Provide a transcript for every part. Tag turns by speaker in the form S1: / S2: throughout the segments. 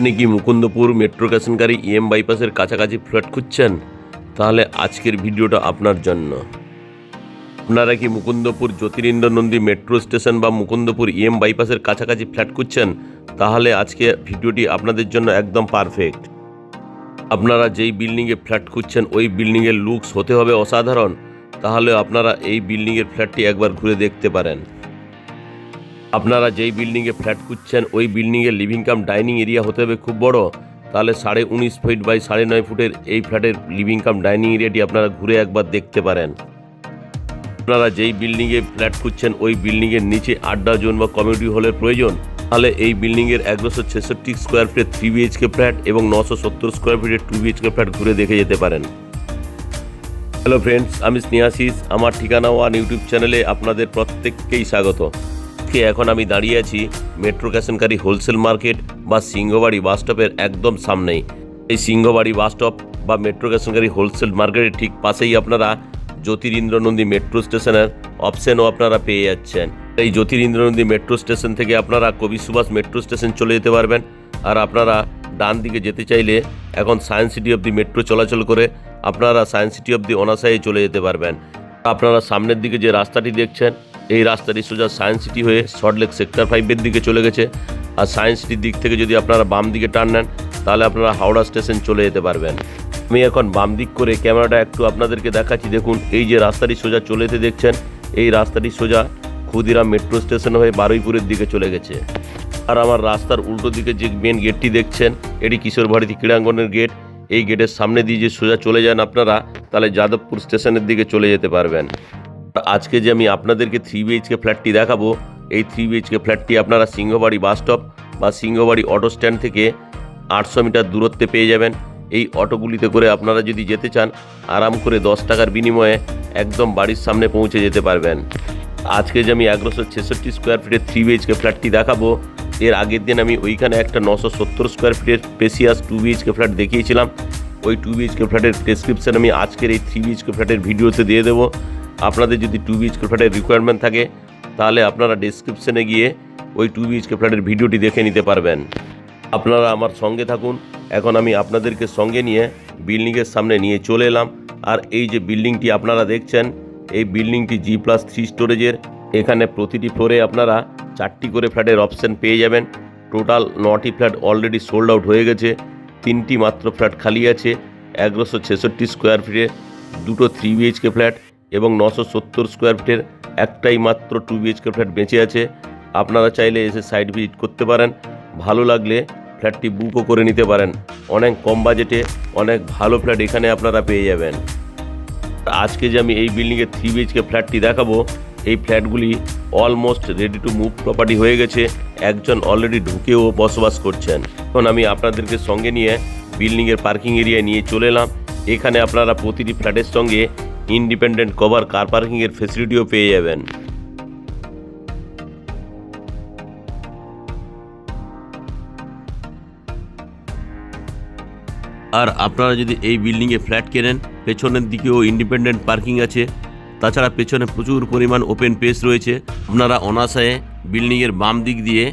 S1: আপনি কি Mukundapur metro স্টেশনকারী EM বাইপাসের কাছাকাছি ফ্ল্যাট খুঁজছেন? তাহলে আজকের ভিডিওটা আপনার জন্য। আপনারা কি মুকুন্দপুর জ্যোতিরিন্দ্র নন্দী মেট্রো স্টেশন বা মুকুন্দপুর EM বাইপাসের কাছাকাছি ফ্ল্যাট খুঁজছেন? তাহলে আজকে ভিডিওটি আপনাদের জন্য একদম পারফেক্ট। আপনারা যেই বিল্ডিংয়ে ফ্ল্যাট খুঁজছেন ওই বিল্ডিংয়ের লুকস হতে হবে অসাধারণ, তাহলে আপনারা এই বিল্ডিংয়ের ফ্ল্যাটটি একবার ঘুরে দেখতে পারেন। আপনারা যেই বিল্ডিংয়ে ফ্ল্যাট খুঁজছেন ওই বিল্ডিংয়ের লিভিং কাম ডাইনিং এরিয়া হতে হবে খুব বড়, তাহলে 19.5 ফিট বাই 9.5 ফুটের এই ফ্ল্যাটের লিভিং কাম ডাইনিং এরিয়াটি আপনারা ঘুরে একবার দেখতে পারেন। আপনারা যেই বিল্ডিংয়ে ফ্ল্যাট খুঁজছেন ওই বিল্ডিংয়ের নিচে আড্ডা জোন বা কমিউনিটি হলের প্রয়োজন, তাহলে এই বিল্ডিংয়ের 166 স্কোয়ার ফিটের 3 BHK ফ্ল্যাট এবং 970 স্কোয়ার ফিটের 2 BHK ফ্ল্যাট ঘুরে দেখে যেতে পারেন। হ্যালো ফ্রেন্ডস, আমি স্নেহাশিস। আমার ঠিকানা ওয়ান ইউটিউব চ্যানেলে আপনাদের প্রত্যেককেই স্বাগত। এখন আমি দাঁড়িয়ে আছি মেট্রো স্টেশনকারী হোলসেল মার্কেট বা সিংহবাড়ি বাসস্টপের একদম সামনেই। এই সিংহবাড়ি বাসস্টপ বা মেট্রো স্টেশনকারী হোলসেল মার্কেটের ঠিক পাশেই আপনারা জ্যোতিরিন্দ্র নন্দী মেট্রো স্টেশনের অপশানও আপনারা পেয়ে যাচ্ছেন। এই জ্যোতিরিন্দ্র নন্দী মেট্রো স্টেশন থেকে আপনারা কবি সুভাষ মেট্রো স্টেশন চলে যেতে পারবেন। আর আপনারা ডান দিকে যেতে চাইলে এখন science city of the metro চলাচল করে আপনারা সায়েন্স সিটি অব দি অনাসায়ে চলে যেতে পারবেন। আপনারা সামনের দিকে যে রাস্তাটি দেখছেন এই রাস্তাটি সোজা সায়েন্স সিটি হয়ে সল্টলেক সেক্টর 5-এর দিকে চলে গেছে। আর সায়েন্স সিটির দিক থেকে যদি আপনারা বাম দিকে টার্ন নেন তাহলে আপনারা হাওড়া স্টেশন চলে যেতে পারবেন। আমি এখন বাম দিক করে ক্যামেরাটা একটু আপনাদেরকে দেখাচ্ছি। দেখুন, এই যে রাস্তাটি সোজা চলে যেতে দেখছেন এই রাস্তাটি সোজা ক্ষুদিরাম মেট্রো স্টেশন হয়ে বারুইপুরের দিকে চলে গেছে। আর আমার রাস্তার উল্টো দিকে যে মেন গেটটি দেখছেন এটি কিশোর ভারতী ক্রীড়াঙ্গনের গেট। এই গেটের সামনে দিয়ে যে সোজা চলে যান আপনারা তাহলে যাদবপুর স্টেশনের দিকে চলে যেতে পারবেন। আজকে যে আমি আপনাদেরকে 3 BHK ফ্ল্যাটটি দেখাবো, এই 3 BHK ফ্ল্যাটটি আপনারা সিংহবাড়ি বাসস্টপ বা সিংহবাড়ি অটো স্ট্যান্ড থেকে 800 মিটার দূরত্বে পেয়ে যাবেন। এই অটোগুলিতে করে আপনারা যদি যেতে চান আরাম করে 10 টাকার বিনিময়ে একদম বাড়ির সামনে পৌঁছে যেতে পারবেন। আজকে যে আমি 166 স্কোয়ার ফিটের 3 BHK ফ্ল্যাটটি দেখাবো, এর আগের দিন আমি ওইখানে একটা 970 স্কোয়ার ফিটের স্পেসিয়াস 2 BHK ফ্ল্যাট দেখিয়েছিলাম। ওই 2 BHK ফ্ল্যাটের ডেসক্রিপশান আমি আজকের এই 3 BHK ফ্ল্যাটের ভিডিওতে দিয়ে দেবো। আপনাদের যদি 2 BHK ফ্ল্যাটের রিকোয়ারমেন্ট থাকে তাহলে আপনারা ডেসক্রিপশানে গিয়ে ওই 2 BHK ফ্ল্যাটের ভিডিওটি দেখে নিতে পারবেন। আপনারা আমার সঙ্গে থাকুন। এখন আমি আপনাদেরকে সঙ্গে নিয়ে বিল্ডিংয়ের সামনে নিয়ে চলে এলাম। আর এই যে বিল্ডিংটি আপনারা দেখছেন এই বিল্ডিংটি G+3 স্টোরেজের। এখানে প্রতিটি ফ্লোরে আপনারা 4টি করে ফ্ল্যাটের অপশান পেয়ে যাবেন। টোটাল 9টি ফ্ল্যাট অলরেডি সোল্ড আউট হয়ে গেছে, 3টি মাত্র ফ্ল্যাট খালি আছে। 166 স্কোয়ার ফিটে 2টো 3 BHK ফ্ল্যাট এবং 970 স্কোয়ার ফিটের একটাই মাত্র 2 BHK ফ্ল্যাট বেঁচে আছে। আপনারা চাইলে এসে সাইট ভিজিট করতে পারেন, ভালো লাগলে ফ্ল্যাটটি বুকও করে নিতে পারেন। অনেক কম বাজেটে অনেক ভালো ফ্ল্যাট এখানে আপনারা পেয়ে যাবেন। আজকে যে আমি এই বিল্ডিংয়ের 3 BHK ফ্ল্যাটটি দেখাবো, এই ফ্ল্যাটগুলি almost ready to move property হয়ে গেছে। একজন অলরেডি ঢুকেও বসবাস করছেন। এখন আমি আপনাদেরকে সঙ্গে নিয়ে বিল্ডিংয়ের পার্কিং এরিয়ায় নিয়ে চলে এলাম। এখানে আপনারা প্রতিটি ফ্ল্যাটের সঙ্গে ইন্ডিপেন্ডেন্ট কভার কার পার্কিংয়ের ফেসিলিটিও পেয়ে যাবেন। আর আপনারা যদি এই বিল্ডিংয়ে ফ্ল্যাট কেনেন পেছনের দিকেও ইন্ডিপেন্ডেন্ট পার্কিং আছে। তাছাড়া পেছনে প্রচুর পরিমাণ ওপেন স্পেস রয়েছে। আপনারা অনায়াসে বিল্ডিংয়ের বাম দিক দিয়ে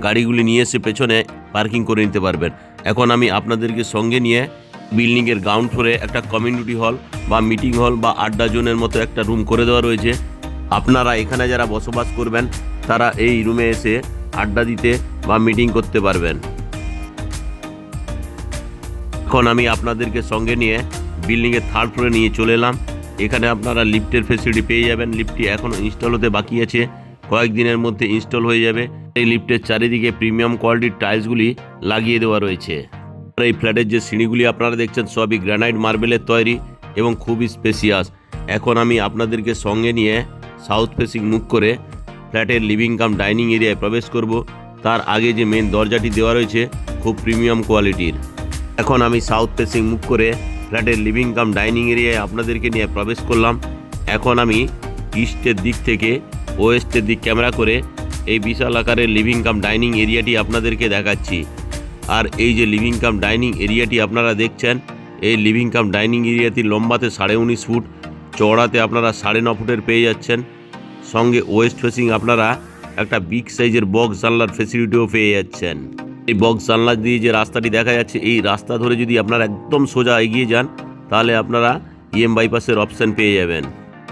S1: গাড়িগুলি নিয়ে এসে পেছনে পার্কিং করে নিতে পারবেন। এখন আমি আপনাদেরকে সঙ্গে নিয়ে বিল্ডিংয়ের গ্রাউন্ড ফ্লোরে একটা কমিউনিটি হল বা মিটিং হল বা আড্ডা জোনের মতো একটা রুম করে দেওয়া রয়েছে। আপনারা এখানে যারা বসবাস করবেন তারা এই রুমে এসে আড্ডা দিতে বা মিটিং করতে পারবেন। এখন আমি আপনাদেরকে সঙ্গে নিয়ে বিল্ডিংয়ের 3rd ফ্লোরে নিয়ে চলে এলাম। এখানে আপনারা লিফটের ফেসিলিটি পেয়ে যাবেন। লিফটটি এখনও ইনস্টল হতে বাকি আছে, কয়েকদিনের মধ্যে ইনস্টল হয়ে যাবে। এই লিফটের চারিদিকে প্রিমিয়াম কোয়ালিটির টাইলসগুলি লাগিয়ে দেওয়া রয়েছে। এই ফ্ল্যাটের যে সিঁড়িগুলি আপনারা দেখছেন সবই গ্রানাইট মার্বেলের তৈরি এবং খুবই স্পেসিয়াস। এখন আমি আপনাদেরকে সঙ্গে নিয়ে সাউথ ফেসিং মুখ করে ফ্ল্যাটের লিভিং কাম ডাইনিং এরিয়ায় প্রবেশ করব। তার আগে যে মেন দরজাটি দেওয়া রয়েছে খুব প্রিমিয়াম কোয়ালিটির। এখন আমি সাউথ ফেসিং মুখ করে ফ্ল্যাটের লিভিং কাম ডাইনিং এরিয়ায় আপনাদেরকে নিয়ে প্রবেশ করলাম। এখন আমি ইস্টের দিক থেকে ওয়েস্টের দিক ক্যামেরা করে এই বিশাল আকারের লিভিং কাম ডাইনিং এরিয়াটি আপনাদেরকে দেখাচ্ছি। আর এই যে লিভিং কাম ডাইনিং এরিয়াটি আপনারা দেখছেন এই লিভিং কাম ডাইনিং এরিয়াটি লম্বাতে 19.5 ফুট, চওড়াতে আপনারা 9.5 ফুটের পেয়ে যাচ্ছেন। সঙ্গে ওয়েস্ট ফেসিং আপনারা একটা বিগ সাইজের বক্স জানলার ফেসিলিটিও পেয়ে যাচ্ছেন। এই বক্স জানলা দিয়ে যে রাস্তাটি দেখা যাচ্ছে, এই রাস্তা ধরে যদি আপনারা একদম সোজা এগিয়ে যান তাহলে আপনারা বাইপাসের অপশান পেয়ে যাবেন।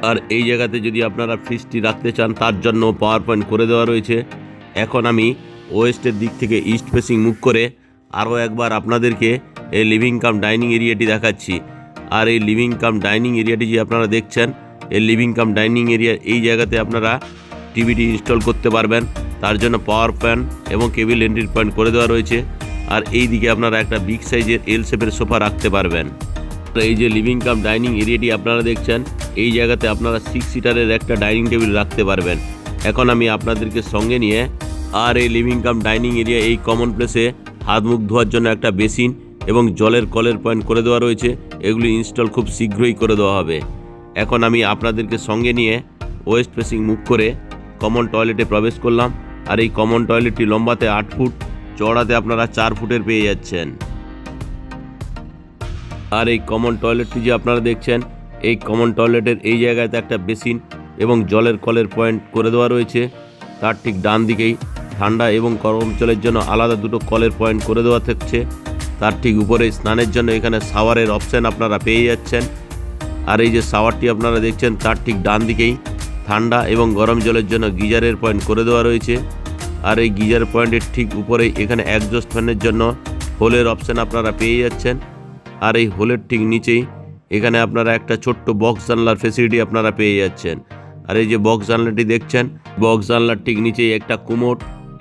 S1: আর এই জায়গাতে যদি আপনারা ফ্রিজটি রাখতে চান তার জন্য পাওয়ার পয়েন্ট করে দেওয়া রয়েছে। এখন আমি ওয়েস্টের দিক থেকে ইস্ট ফেসিং মুভ করে আরও একবার আপনাদেরকে এই লিভিং কাম ডাইনিং এরিয়াটি দেখাচ্ছি। আর এই লিভিং কাম ডাইনিং এরিয়াটি যে আপনারা দেখছেন, এই লিভিং কাম ডাইনিং এরিয়া এই জায়গাতে আপনারা টিভিটি ইনস্টল করতে পারবেন। তার জন্য পাওয়ার প্যান এবং কেবিল এন্ট্রি পয়েন্ট করে দেওয়া রয়েছে। আর এই দিকে আপনারা একটা বিগ সাইজের এল শেপের সোফা রাখতে পারবেন। এই যে লিভিং কাম ডাইনিং এরিয়াটি আপনারা দেখছেন, এই জায়গাতে আপনারা 6 সিটারের একটা ডাইনিং টেবিল রাখতে পারবেন। এখন আমি আপনাদেরকে সঙ্গে নিয়ে আর এই লিভিং কাম ডাইনিং এরিয়া এই কমন প্লেসে হাত মুখ ধোয়ার জন্য একটা বেসিন এবং জলের কলের পয়েন্ট করে দেওয়া রয়েছে। এগুলি ইনস্টল খুব শীঘ্রই করে দেওয়া হবে। এখন আমি আপনাদেরকে সঙ্গে নিয়ে ওয়েস্ট ফেসিং মুভ করে কমন টয়লেটে প্রবেশ করলাম। আর এই কমন টয়লেটটি লম্বাতে 8 ফুট, চওড়াতে আপনারা 4 ফুটের পেয়ে যাচ্ছেন। আর এই কমন টয়লেটটি যে আপনারা দেখছেন, এই কমন টয়লেটের এই জায়গাতে একটা বেসিন এবং জলের কলের পয়েন্ট করে দেওয়া রয়েছে। তার ঠিক ডান দিকেই ঠান্ডা এবং গরম জলের জন্য আলাদা দুটো কলের পয়েন্ট করে দেওয়া থাকছে। তার ঠিক উপরে স্নানের জন্য এখানে শাওয়ারের অপশান আপনারা পেয়ে যাচ্ছেন। আর এই যে শাওয়ারটি আপনারা দেখছেন, তার ঠিক ডান দিকেই ঠান্ডা এবং গরম জলের জন্য গিজারের পয়েন্ট করে দেওয়া রয়েছে। আর এই গিজার পয়েন্টের ঠিক উপরেই এখানে একজস্ট ফ্যানের জন্য হোলের অপশান আপনারা পেয়ে যাচ্ছেন। আর এই হোলের ঠিক নিচেই এখানে আপনারা একটা ছোট্ট বক্স জানলার ফেসিলিটি আপনারা পেয়ে যাচ্ছেন। আর এই যে বক্স জানলাটি দেখছেন, বক্স জানলার ঠিক নিচেই একটা কুমোড,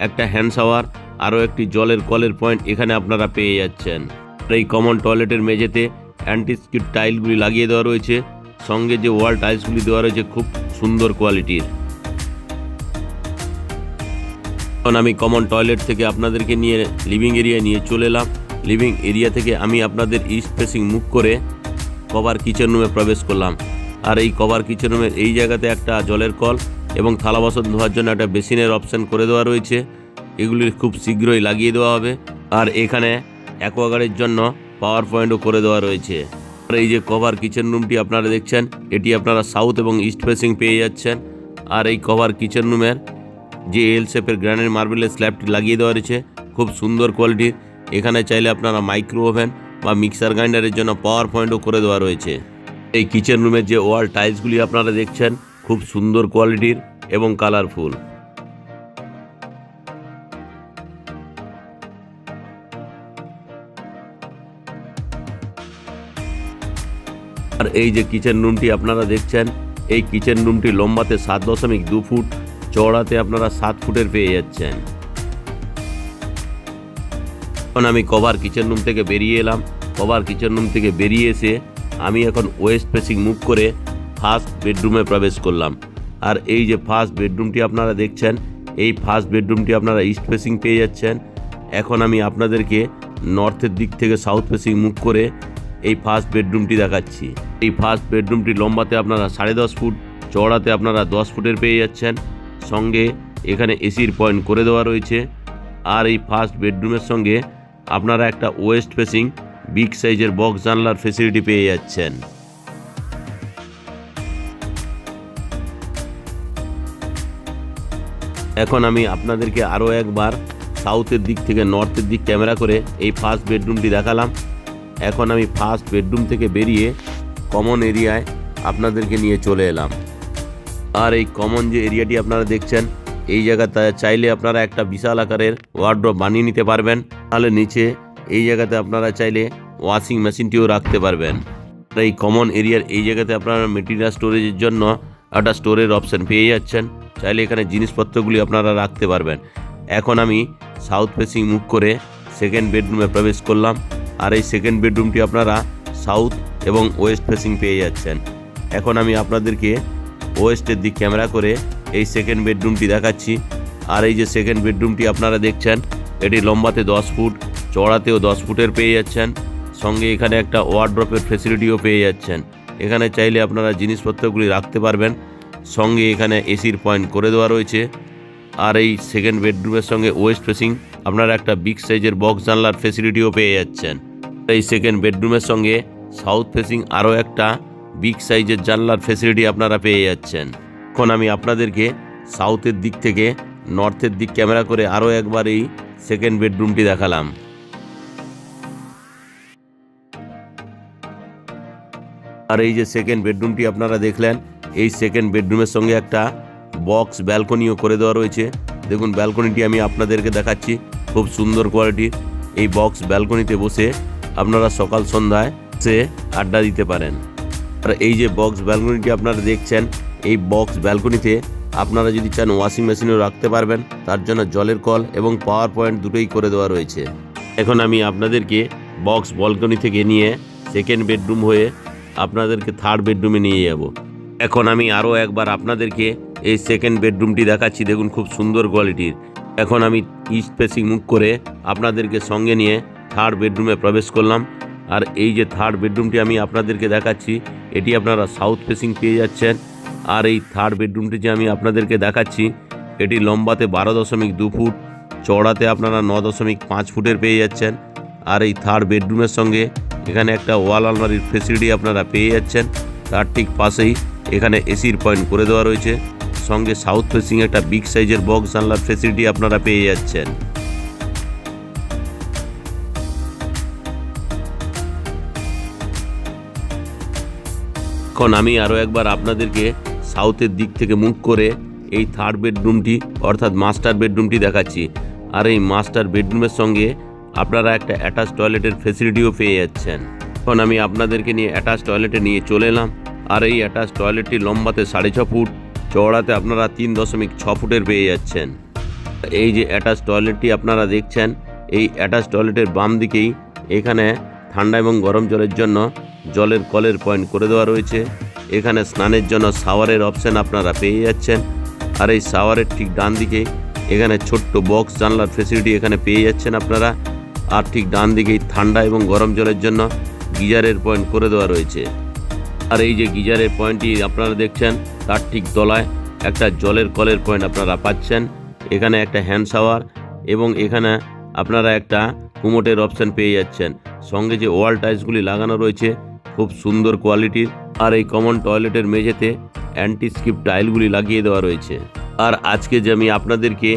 S1: একটা হ্যান্ড শাওয়ার, আরও একটি জলের কলের পয়েন্ট এখানে আপনারা পেয়ে যাচ্ছেন। এই কমন টয়লেটের মেঝেতে অ্যান্টিস্কিড টাইলগুলি লাগিয়ে দেওয়া রয়েছে। সঙ্গে যে ওয়াল টাইলসগুলি দেওয়া রয়েছে খুব সুন্দর কোয়ালিটির। এখন আমি কমন টয়লেট থেকে আপনাদেরকে নিয়ে লিভিং এরিয়া নিয়ে চলে এলাম। লিভিং এরিয়া থেকে আমি আপনাদের ইস্ট ফেসিং মুভ করে কভার কিচেন রুমে প্রবেশ করলাম। আর এই কভার কিচেন রুমের এই জায়গাতে একটা জলের কল এবং থালা বাসন ধোয়ার জন্য একটা বেসিনের অপশান করে দেওয়া রয়েছে। এগুলি খুব শীঘ্রই লাগিয়ে দেওয়া হবে। আর এখানে অ্যাকোয়াগার্ডের জন্য পাওয়ার পয়েন্টও করে দেওয়া রয়েছে। আর এই যে কভার কিচেন রুমটি আপনারা দেখছেন, এটি আপনারা সাউথ এবং ইস্ট ফেসিং পেয়ে যাচ্ছেন। আর এই কভার কিচেন রুমের যে এল শেপের গ্রানাইট মার্বেলের স্ল্যাবটি লাগিয়ে দেওয়া রয়েছে খুব সুন্দর কোয়ালিটির। এখানে চাইলে আপনারা মাইক্রো ওভেন বা মিক্সার গ্রাইন্ডারের জন্য পাওয়ার পয়েন্টও করে দেওয়া রয়েছে। এই কিচেন রুমের যে ওয়াল টাইলসগুলি আপনারা দেখছেন খুব সুন্দর কোয়ালিটির এবং কালারফুল। আর এই যে কিচেন রুমটি আপনারা দেখছেন, এই কিচেন রুমটি লম্বাতে 7.2 ফুট, চওড়াতে আপনারা 7 ফুটের পেয়ে যাচ্ছেন। এখন আমি কভার কিচেন রুম থেকে বেরিয়ে এলাম। কভার কিচেন রুম থেকে বেরিয়ে এসে আমি এখন ওয়েস্ট ফেসিং মুভ করে ফার্স্ট বেডরুমে প্রবেশ করলাম। আর এই যে ফার্স্ট বেডরুমটি আপনারা দেখছেন, এই ফার্স্ট বেডরুমটি আপনারা ইস্ট ফেসিং পেয়ে যাচ্ছেন। এখন আমি আপনাদেরকে নর্থের দিক থেকে সাউথ ফেসিং মুভ করে এই ফার্স্ট বেডরুমটি দেখাচ্ছি। এই ফার্স্ট বেডরুমটি লম্বাতে আপনারা 10.5 ফুট, চওড়াতে আপনারা 10 ফুটের পেয়ে যাচ্ছেন। সঙ্গে এখানে এসির পয়েন্ট করে দেওয়া রয়েছে। আর এই ফার্স্ট বেডরুমের সঙ্গে আপনারা একটা ওয়েস্ট ফেসিং বিগ সাইজের বক্স জানলার ফেসিলিটি পেয়ে যাচ্ছেন। এখন আমি আপনাদেরকে আরও একবার সাউথের দিক থেকে নর্থের দিক ক্যামেরা করে এই ফার্স্ট বেডরুমটি দেখালাম। এখন আমি ফার্স্ট বেডরুম থেকে বেরিয়ে কমন এরিয়ায় আপনাদেরকে নিয়ে চলে এলাম। আর এই কমন যে এরিয়াটি আপনারা দেখছেন, এই জায়গাতে চাইলে আপনারা একটা বিশাল আকারের ওয়ার্ড্রপ বানিয়ে নিতে পারবেন। তাহলে নিচে এই জায়গাতে আপনারা চাইলে ওয়াশিং মেশিনটিও রাখতে পারবেন। এই কমন এরিয়ার এই জায়গাতে আপনারা মেটেরিয়াল স্টোরেজের জন্য একটা স্টোরের অপশান পেয়ে যাচ্ছেন। চাইলে এখানে জিনিসপত্রগুলি আপনারা রাখতে পারবেন। এখন আমি সাউথ ফেসিং মুভ করে সেকেন্ড বেডরুমে প্রবেশ করলাম। আর এই সেকেন্ড বেডরুমটি আপনারা সাউথ এবং ওয়েস্ট ফেসিং পেয়ে যাচ্ছেন। এখন আমি আপনাদেরকে ওয়েস্টের দিক ক্যামেরা করে এই সেকেন্ড বেডরুমটি দেখাচ্ছি। আর এই যে সেকেন্ড বেডরুমটি আপনারা দেখছেন, এটি লম্বাতে 10 ফুট, চওড়াতেও 10 ফুটের পেয়ে যাচ্ছেন। সঙ্গে এখানে একটা ওয়ার্ড্রপের ফেসিলিটিও পেয়ে যাচ্ছেন। এখানে চাইলে আপনারা জিনিসপত্রগুলি রাখতে পারবেন। সঙ্গে এখানে এসির পয়েন্ট করে দেওয়া রয়েছে। আর এই সেকেন্ড বেডরুমের সঙ্গে ওয়েস্ট ফেসিং আপনারা একটা বিগ সাইজের বক্স জানলার ফেসিলিটিও পেয়ে যাচ্ছেন। এই সেকেন্ড বেডরুমের সঙ্গে সাউথ ফেসিং আরও একটা বিগ সাইজের জানলার ফেসিলিটি আপনারা পেয়ে যাচ্ছেন। এখন আমি আপনাদেরকে সাউথের দিক থেকে নর্থের দিক ক্যামেরা করে আরও একবার এই সেকেন্ড বেডরুমটি দেখালাম। আর এই যে সেকেন্ড বেডরুমটি আপনারা দেখলেন, এই সেকেন্ড বেডরুমের সঙ্গে একটা বক্স ব্যালকনিও করে দেওয়া রয়েছে। দেখুন ব্যালকনিটি আমি আপনাদেরকে দেখাচ্ছি, খুব সুন্দর কোয়ালিটির। এই বক্স ব্যালকনিতে বসে আপনারা সকাল সন্ধ্যায় সে আড্ডা দিতে পারেন। আর এই যে বক্স ব্যালকনিটি আপনারা দেখছেন, এই বক্স ব্যালকনিতে আপনারা যদি চান ওয়াশিং মেশিনও রাখতে পারবেন, তার জন্য জলের কল এবং পাওয়ার পয়েন্ট দুটোই করে দেওয়া রয়েছে। এখন আমি আপনাদেরকে বক্স ব্যালকনি থেকে নিয়ে সেকেন্ড বেডরুম হয়ে আপনাদেরকে থার্ড বেডরুমে নিয়ে যাব। এখন আমি আরও একবার আপনাদেরকে এই সেকেন্ড বেডরুমটি দেখাচ্ছি। দেখুন খুব সুন্দর কোয়ালিটির। এখন আমি ইস্ট ফেসিং মুখ করে আপনাদেরকে সঙ্গে নিয়ে থার্ড বেডরুমে প্রবেশ করলাম। আর এই যে থার্ড বেডরুমটি আমি আপনাদেরকে দেখাচ্ছি, এটি আপনারা সাউথ ফেসিং পেয়ে যাচ্ছেন। আর এই থার্ড বেডরুমটি যে আমি আপনাদেরকে দেখাচ্ছি, এটি লম্বাতে 12.2 ফুট, চওড়াতে আপনারা 9.5 ফুটের পেয়ে যাচ্ছেন। আর এই থার্ড বেডরুমের সঙ্গে এখানে একটা ওয়াল আলমারির ফেসিলিটি আপনারা পেয়ে যাচ্ছেন। তার ঠিক পাশেই এখানে এসির পয়েন্ট করে দেওয়া রয়েছে, সঙ্গে সাউথ ফেসিং একটা বিগ সাইজের বক্স জানলার ফেসিলিটি আপনারা পেয়ে যাচ্ছেন। এখন আমি আরও একবার আপনাদেরকে সাউথের দিক থেকে মুখ করে এই থার্ড বেডরুমটি অর্থাৎ মাস্টার বেডরুমটি দেখাচ্ছি। আর এই মাস্টার বেডরুমের সঙ্গে আপনারা একটা অ্যাটাচ টয়লেটের ফেসিলিটিও পেয়ে যাচ্ছেন। এখন আমি আপনাদেরকে নিয়ে অ্যাটাচ টয়লেটে নিয়ে চলে এলাম। আর এই অ্যাটাচ টয়লেটটি লম্বাতে 6.5 ফুট, চওড়াতে আপনারা 3.6 ফুটের পেয়ে যাচ্ছেন। এই যে অ্যাটাচ টয়লেটটি আপনারা দেখছেন, এই অ্যাটাচ টয়লেটের বাম দিকেই এখানে ঠান্ডা এবং গরম জলের জন্য জলের কলের পয়েন্ট করে দেওয়া রয়েছে। এখানে স্নানের জন্য শাওয়ারের অপশান আপনারা পেয়ে যাচ্ছেন। আর এই শাওয়ারের ঠিক ডান দিকে এখানে ছোট্ট বক্স জানলার ফেসিলিটি এখানে পেয়ে যাচ্ছেন আপনারা। আর ঠিক ডান দিকেই ঠান্ডা এবং গরম জলের জন্য গিজারের পয়েন্ট করে দেওয়া রয়েছে। আর এই যে গিজারের পয়েন্টটি আপনারা দেখছেন, তার ঠিক তলায় একটা জলের কলের পয়েন্ট আপনারা পাচ্ছেন। এখানে একটা হ্যান্ড শাওয়ার এবং এখানে আপনারা একটা কুমোটের অপশান পেয়ে যাচ্ছেন। সঙ্গে যে ওয়াল টাইলসগুলি লাগানো রয়েছে খুব সুন্দর কোয়ালিটির। আর এই কমন টয়লেটের মেঝেতে অ্যান্টি স্কিপ টাইলগুলি লাগিয়ে দেওয়া রয়েছে। আর আজকে যে আমি আপনাদেরকে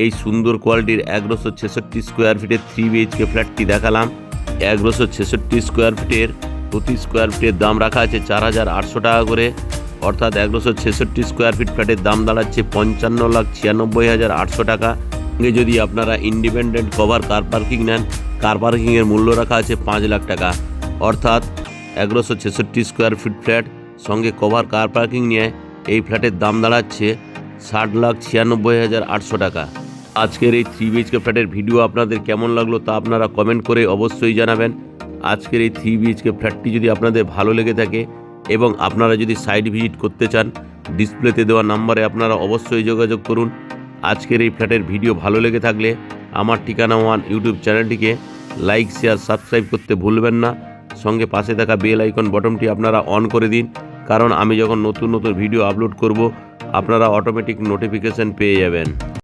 S1: এই সুন্দর কোয়ালিটির 1166 স্কোয়ার ফিটের 3 BHK ফ্ল্যাটটি দেখালাম। 1166 স্কোয়ার ফিটের প্রতি স্কোয়ার ফিটের দাম রাখা আছে 4,800 টাকা করে, অর্থাৎ 1166 স্কোয়ার ফিট ফ্ল্যাটের দাম দাঁড়াচ্ছে 55,96,800 টাকা। যদি আপনারা ইন্ডিপেন্ডেন্ট কভার কার পার্কিং নেন, কার পার্কিংয়ের মূল্য রাখা আছে 5 লাখ টাকা, অর্থাৎ 1166 স্কোয়ার ফিট ফ্ল্যাট সঙ্গে কভার কার পার্কিং নিয়ে এই ফ্ল্যাটের দাম দাঁড়াচ্ছে 60,96,800 টাকা। আজকের এই 3 BHK ফ্ল্যাটের ভিডিও আপনাদের কেমন লাগলো তা আপনারা কমেন্ট করে অবশ্যই জানাবেন। আজকের এই 3 BHK ফ্ল্যাটটি যদি আপনাদের ভালো লেগে থাকে এবং আপনারা যদি সাইট ভিজিট করতে চান, ডিসপ্লেতে দেওয়া নাম্বারে আপনারা অবশ্যই যোগাযোগ করুন। আজকের এই ফ্ল্যাটের ভিডিও ভালো লেগে থাকলে আমার ঠিকানা ওয়ান ইউটিউব চ্যানেলটিকে লাইক, শেয়ার, সাবস্ক্রাইব করতে ভুলবেন না। সঙ্গে পাশে থাকা বেল আইকন বটনটি আপনারা অন করে দিন, কারণ আমি যখন নতুন নতুন ভিডিও আপলোড করব আপনারা অটোমেটিক নোটিফিকেশন পেয়ে যাবেন।